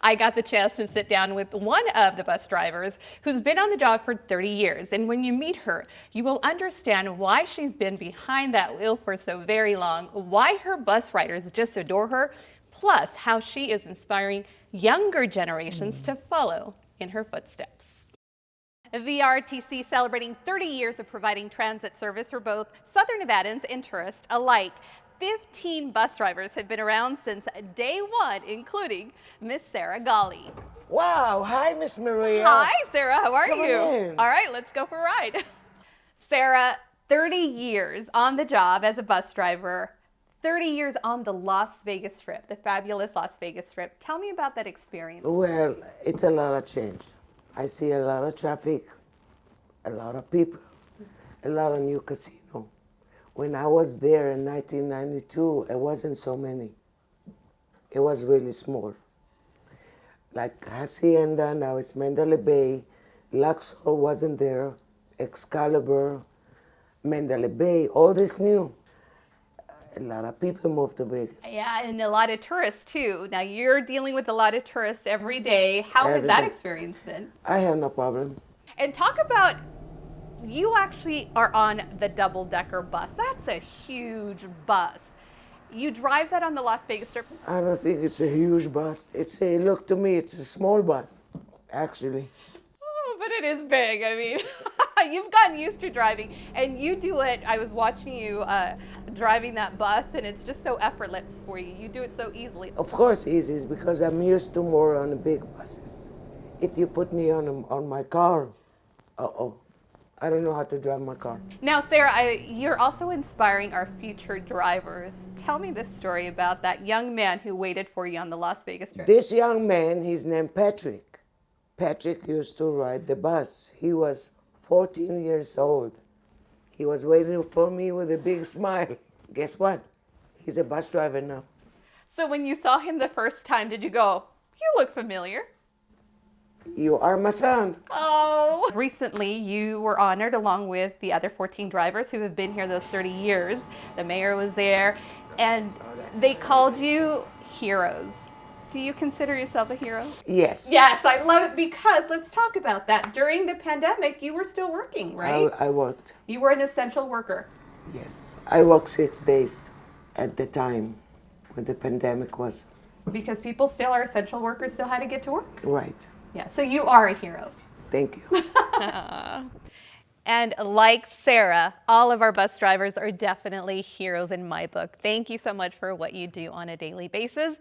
I got the chance to sit down with one of the bus drivers who's been on the job for 30 years. And when you meet her, you will understand why she's been behind that wheel for so very long, why her bus riders just adore her, plus how she is inspiring younger generations to follow in her footsteps. The RTC celebrating 30 years of providing transit service for both Southern Nevadans and tourists alike. 15 bus drivers have been around since day one, including Miss Sarah Golly. Wow, hi, Miss Maria. Hi, Sarah, how are Come you? on in. All right, let's go for a ride. Sarah, 30 years on the job as a bus driver, 30 years on the Las Vegas Strip, the fabulous Las Vegas Strip. Tell me about that experience. Well, it's a lot of change. I see a lot of traffic, a lot of people, a lot of new casino. When I was there in 1992, it wasn't so many. It was really small. Like Hacienda, now it's Mandalay Bay, Luxor wasn't there, Excalibur, Mandalay Bay, all this new. A lot of people moved to Vegas. Yeah, and a lot of tourists too. Now you're dealing with a lot of tourists every day. How has Every that day. experience been? I have no problem. And talk about, you actually are on the double-decker bus. That's a huge bus. You drive that on the Las Vegas Strip? I don't think it's a huge bus. Look to me, it's a small bus, actually. Oh, but it is big. I mean, you've gotten used to driving, and you do it. I was watching you driving that bus, and it's just so effortless for you. You do it so easily. Of course easy, is because I'm used to more on the big buses. If you put me on my car, I don't know how to drive my car. Now, Sarah, you're also inspiring our future drivers. Tell me this story about that young man who waited for you on the Las Vegas Strip. This young man, he's named Patrick. Patrick used to ride the bus. He was 14 years old. He was waiting for me with a big smile. Guess what? He's a bus driver now. So when you saw him the first time, did you go, you look familiar? You are my son. Oh. Recently, you were honored along with the other 14 drivers who have been here those 30 years. The mayor was there, and they called you heroes. Do you consider yourself a hero? Yes. Yes, I love it because let's talk about that. During the pandemic, you were still working, right? I worked. You were an essential worker. Yes. I worked 6 days at the time when the pandemic was. Because people still are essential workers, still had to get to work. Right. Yeah, so you are a hero. Thank you. And like Sarah, all of our bus drivers are definitely heroes in my book. Thank you so much for what you do on a daily basis.